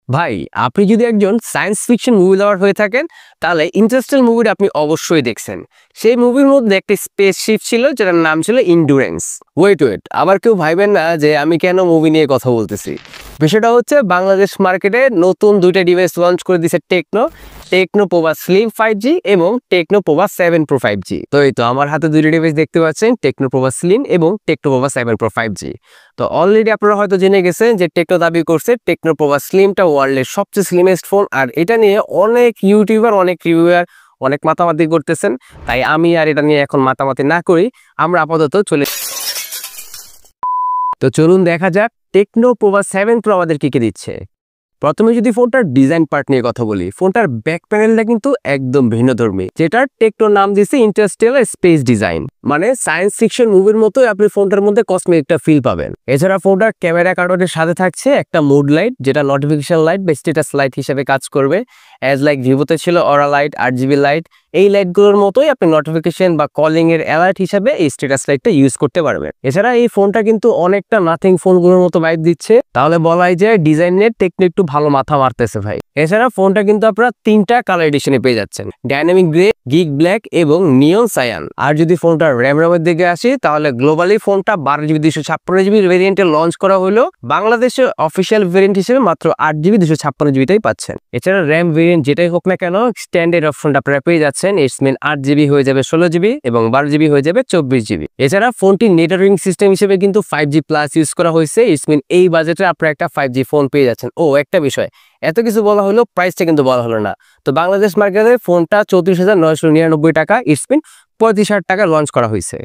ভাই, আপনি যদি একজন সায়েন্স ফিকশন মুভি লাভার হয়ে থাকেন তাহলে ইন্টারস্টেল মুভিটা আপনি অবশ্যই দেখছেন। সেই মুভির মধ্যে একটা স্পেসশিপ ছিল যেটার নাম ছিল ইন্ডুরেন্স। ওয়েট, আবার কেউ ভাইবেন না যে আমি কেন মুভি নিয়ে কথা বলতেছি। বিষয়টা হচ্ছে বাংলাদেশ মার্কেটে নতুন দুইটা ডিভাইস লঞ্চ করে দিয়েছে টেকনো পোভা স্লিম 5G এবং টেকনো পোভা 7 Pro 5G। তো এই তো আমার হাতে দুইটা ডিভাইস দেখতে পাচ্ছেন, টেকনো পোভা স্লিম এবং টেকনো পোভা 7 Pro 5G। তো অলরেডি আপনারা হয়তো জেনে গেছেন যে টেকনো দাবি করছে টেকনো পোভা স্লিমটা ওয়ার্ল্ডের সবচেয়ে স্লিমেস্ট ফোন, আর এটা নিয়ে অনেক ইউটিউবার অনেক রিভিউয়ার অনেক মাতামাতি করতেছেন। তাই আমি আর এটা নিয়ে এখন মাতামাতি না করি, আমরা আপাতত চলুন দেখা যাক টেকনো পোভা 7 Pro আমাদের কি দিচ্ছে। প্রথমে যদি ফোনটার ডিজাইন পার্ট নিয়ে কথা বলি, ফোনটার ব্যাক প্যানেলটা কিন্তু একদম ভিন্নধর্মী, যেটার টেকনো নাম দিয়েছে ইন্টারস্টেলার স্পেস ডিজাইন। মানে সায়েন্স ফিকশন মুভির মতোই আপনি ফোনটার মধ্যে কসমিক একটা ফিল পাবেন। এছাড়া ফোনটার ক্যামেরা কার্ডের সাথে থাকছে একটা মুড লাইট, যেটা নোটিফিকেশন লাইট বা স্ট্যাটাস লাইট হিসেবে কাজ করবে। অ্যাজ লাইক ভিভোতে ছিল অরা লাইট, RGB লাইট, এই লাইটগুলোর মতোই আপনি নোটিফিকেশন বা কলিং এর অ্যালার্ট হিসাবে এই স্ট্যাটাস লাইটটা ইউজ করতে পারবেন। এছাড়া এই ফোনটা কিন্তু অনেকটা নাথিং ফোনগুলোর মতো ভাইব দিচ্ছে, তাহলে বলাই যায় ডিজাইনের টেকনিক একটু ভালো মাথা মারতেছে ভাই। এছাড়া ফোনটা কিন্তু আপনারা তিনটা কালার এডিশনে পেয়ে যাচ্ছেন, ডাইনামিক গ্রে, গিগ ব্ল্যাক এবং নিয়ন সায়ান। আর যদি ফোনটা র্যামের দিকে আসি তাহলে গ্লোবালি ফোনটা 12GB 256GB ভেরিয়েন্টে লঞ্চ করা হলো, বাংলাদেশে অফিসিয়াল ভেরিয়েন্ট হিসেবে মাত্র 8GB 256GBটাই পাচ্ছেন। এছাড়া র্যাম ভেরিয়েন্ট যেটাই হোক না কেন স্ট্যান্ডার্ড অপশনটা আপনারা পেয়ে যাচ্ছেন। ইটস মিন 8GB হয়ে যাবে 16GB এবং 12GB হয়ে যাবে 24GB। এছাড়া ফোনটি নেটওয়ার্কিং সিস্টেম হিসেবে কিন্তু 5G প্লাস ইউজ করা হয়েছে। ইটস মিন এই বাজেটে আপনারা একটা 5G ফোন পেয়ে যাচ্ছেন। ও একটা বিষয়, এত কিছু বলা হলো, প্রাইসটা কিন্তু বলা হলো না। তো বাংলাদেশ মার্কেটে ফোনটা 34,999 টাকা, ইটস মিন 35,000 টাকা লঞ্চ করা হয়েছে।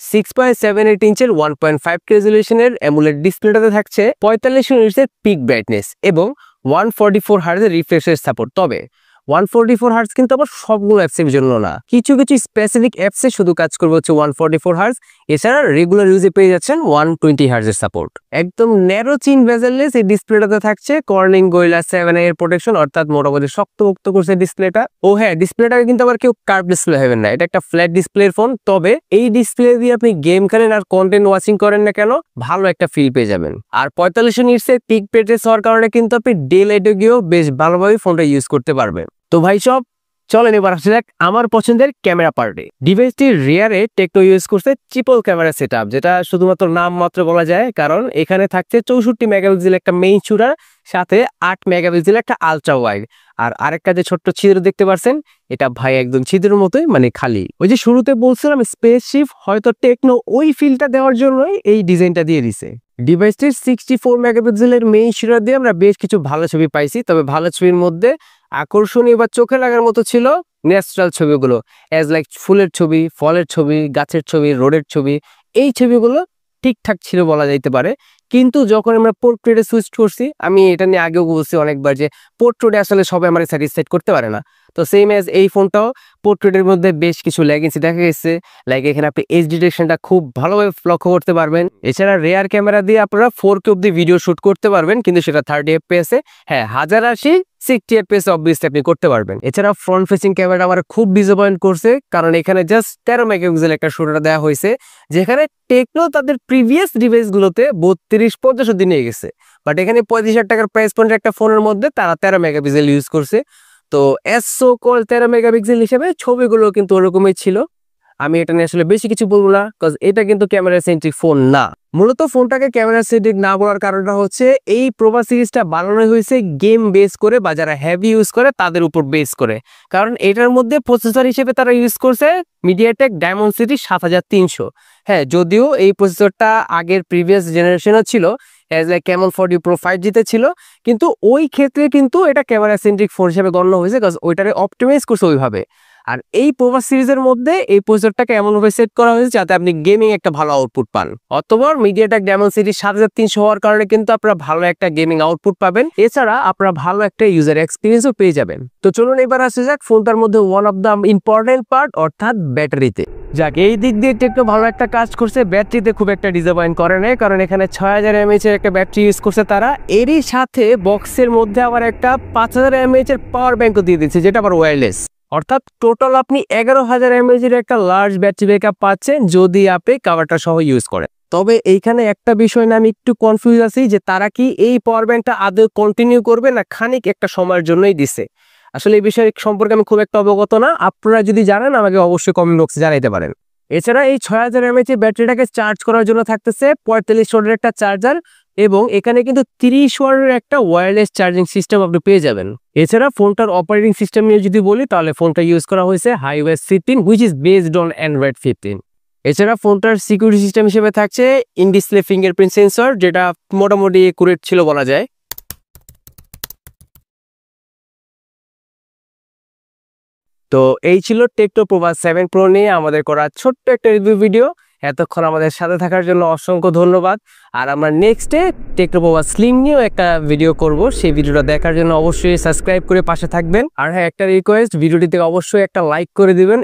6.78 ইঞ্চের 1.5K রেজলিউশনের অ্যামোলেড ডিসপ্লেটাতে থাকছে 45 ইউনিটসের পিক ব্রাইটনেস এবং 144 হার্টজের রিফ্রেশের সাপোর্ট। তবে 144 হার্টজ কিন্তু আবার সবগুলো অ্যাপসের জন্য না, কিছু স্পেসিফিক অ্যাপসে শুধু কাজ করবে হচ্ছে 144 হার্টজ। এছাড়া রেগুলার ইউজে পেয়ে যাচ্ছেন 120 হার্টজের সাপোর্ট। একদম ন্যারো চিন বেজেললেস এই ডিসপ্লেটাতে থাকছে কর্নিং গোরিলা 7 এর প্রোটেকশন, অর্থাৎ মোটামুটি শক্তপোক্ত করছে ডিসপ্লেটা। ও হ্যাঁ, ডিসপ্লেটাকে কিন্তু আবার কেউ কার্ভ ডিসপ্লে হবেন না, এটা একটা ফ্ল্যাট ডিসপ্লের ফোন। তবে এই ডিসপ্লে দিয়ে আপনি গেম খেলেন আর কন্টেন্ট ওয়াচিং করেন না কেন, ভালো একটা ফিল পেয়ে যাবেন। আর 45 ইউনিটসের পিক ব্রাইটনেস হওয়ার কারণে কিন্তু আপনি ডে লাইটে গিয়েও বেশ ভালোভাবে ফোনটা ইউজ করতে পারবেন। তো ভাই সব চলেন এবার আসা যাক আমার পছন্দের ক্যামেরা পার্টে। ডিভাইসটির রিয়ারে টেকনো ইউজ করছে ট্রিপল ক্যামেরা সেটআপ, যেটা শুধুমাত্র নাম মাত্র বলা যায়, কারণ এখানে থাকছে 64 মেগাপিক্সেল একটা মেইন শুটার, সাথে 8 মেগাপিক্সেল একটা আলট্রা ওয়াইড। আর আরেকটা যে ছোট্ট ছিদ্র দেখতে পাচ্ছেন, এটা ভাই একদম ছিদ্রের মতোই, মানে খালি। ওই যে শুরুতে বলছিলাম স্পেসশিপ, হয়তো টেকনো ওই ফিলটা দেওয়ার জন্যই এই ডিজাইনটা দিয়ে দিছে। ডিভাইসটির 64 মেগাপিক্সেলের মেইন শুটার দিয়ে আমরা বেশ কিছু ভালো ছবি পাইছি। তবে ভালো ছবির মধ্যে আকর্ষণীয় বা চোখে লাগার মতো ছিল ন্যাচারাল ছবিগুলো, অ্যাজ লাইক ফুলের ছবি, ফলের ছবি, গাছের ছবি, রোডের ছবি। এই ছবিগুলো ঠিকঠাক ছিল বলা যাইতে পারে। কিন্তু যখন আমরা পোর্ট্রেটে সুইচ করছি, আমি এটা নিয়ে আগেও বলছি অনেকবার যে পোর্ট্রেটে আসলে সবাই আমার স্যাটিসফাইড করতে পারে না। তো সেম অ্যাজ এই ফোনটাও পোর্ট্রেটের মধ্যে বেশ কিছু ল্যাগেন্সি দেখা গেছে। লাইক এখানে আপনি এইচ ডিটেকশনটা খুব ভালোভাবে লক্ষ্য করতে পারবেন। এছাড়া রেয়ার ক্যামেরা দিয়ে আপনারা 4K অব্দি ভিডিও শুট করতে পারবেন, কিন্তু সেটা 30 FPS এ, হ্যাঁ 1080 60 FPS অবভিয়াসলি আপনি করতে পারবেন। এছাড়া ফ্রন্ট ফেসিং ক্যামেরা আমার খুব ডিসঅ্যাপয়েন্ট করছে, কারণ এখানে জাস্ট 13 মেগাপিক্সেল একটা শুটার দেওয়া হয়েছে, যেখানে টেকনো তাদের প্রিভিয়াস ডিভাইসগুলোতে 32-50 অব্দি নিয়ে গেছে। বাট এখানে 35,000 টাকার প্রাইস পয়েন্টের একটা ফোনের মধ্যে তারা 13 মেগাপিক্সেল ইউজ করছে। তো এস সো কল 13 মেগাপিক্সেল হিসেবে ছবিগুলো কিন্তু ওরকমই ছিল। আমি এটা নিয়ে আসলে বেশি কিছু বলবো না, কজ এটা কিন্তু ক্যামেরা সেন্ট্রিক ফোন না। মূলত ফোনটাকে ক্যামেরা সেন্ট্রিক না বলার কারণটা হচ্ছে এই প্রোভা সিরিজটা বানানো হয়েছে গেম বেস করে, বা যারা হেভি ইউজ করে তাদের উপর বেস করে। কারণ এটার মধ্যে প্রসেসর হিসেবে তারা ইউজ করছে মিডিয়াটেক ডায়মন্ডসিটি 7300। হ্যাঁ, যদিও এই প্রসেসরটা আগের প্রিভিয়াস জেনারেশনও ছিল, as like Camon 40 Pro 5G তে ছিল, কিন্তু ওই ক্ষেত্রে কিন্তু এটা ক্যামেরা সেন্ট্রিক ফোন হিসেবে গণ্য হয়েছে, কারণ ওইটারে অপটিমাইজ করছে ওইভাবে। আর এই প্রোভা সিরিজের মধ্যে এই প্রসেসরটাকে এমনভাবে সেট করা হয়েছে যাতে আপনি গেমিং একটা ভালো আউটপুট পান। অথবা মিডিয়াটেক ডায়মন্ডসিটি 7300 হওয়ার কারণে কিন্তু আপনারা ভালো একটা গেমিং আউটপুট পাবেন। এছাড়া আপনারা ভালো একটা ইউজার এক্সপিরিয়েন্সও পেয়ে যাবেন। তো চলুন এবার আসা যাক ফোনটার মধ্যে one of the important part, অর্থাৎ ব্যাটারিতে। যাক, এই দিক দিয়ে টেকনো ভালো একটা কাজ করছে, ব্যাটারিতে খুব একটা ডিসঅ্যাপয়েন্ট করে নাই, কারণ এখানে 6000 mAh এর একটা ব্যাটারি ইউজ করছে তারা। এরই সাথে বক্সের মধ্যে আবার একটা 5000 mAh এর পাওয়ার ব্যাংকও দিয়ে দিচ্ছে, যেটা আবার ওয়্যারলেস। অর্থাৎ টোটাল আপনি 11,000 mAh এর একটা লার্জ ব্যাটারি ব্যাকআপ পাচ্ছেন যদি আপনি কভারটা সহ ইউজ করেন। তবে এইখানে একটা বিষয় না আমি একটু কনফিউজ আছি যে তারা কি এই পাওয়ার ব্যাংকটা আদৌ কন্টিনিউ করবে না খানিক একটা সময়ের জন্যই দিছে। আসলে এই বিষয় সম্পর্কে আমি খুব একটা অবগত না, আপনারা যদি জানেন আমাকে অবশ্যই কমেন্ট বক্সে জানাইতে পারেন। এছাড়া এই 6000 mAh এর ব্যাটারিটাকে চার্জ করার জন্য থাকতেছে 45 ওয়াটের একটা চার্জার, এবং এখানে কিন্তু 30 ওয়াটের একটা ওয়্যারলেস চার্জিং সিস্টেম আপনি পেয়ে যাবেন। এছাড়া ফোনটার অপারেটিং সিস্টেম নিয়ে যদি বলি তাহলে ফোনটা ইউজ করা হয়েছে iOS 15 which is based on Android 15। এছাড়া ফোনটার সিকিউরিটি সিস্টেম হিসেবে থাকছে ইন ডিসপ্লে ফিঙ্গারপ্রিন্ট সেন্সর, যেটা মোটামুটি একুরেট ছিল বলা যায়। তো এই ছিল টেকনো পোভা 7 প্রো নিয়ে আমাদের করা ছোট্ট একটা রিভিউ ভিডিও। এতক্ষণ আমাদের সাথে থাকার জন্য অসংখ্য ধন্যবাদ। আর আমরা নেক্সটে টেকনো পোভা স্লিম নিয়েও একটা ভিডিও করব, সেই ভিডিওটা দেখার জন্য অবশ্যই সাবস্ক্রাইব করে পাশে থাকবেন। আর হ্যাঁ, একটা রিকোয়েস্ট, ভিডিওটিতে অবশ্যই একটা লাইক করে দিবেন।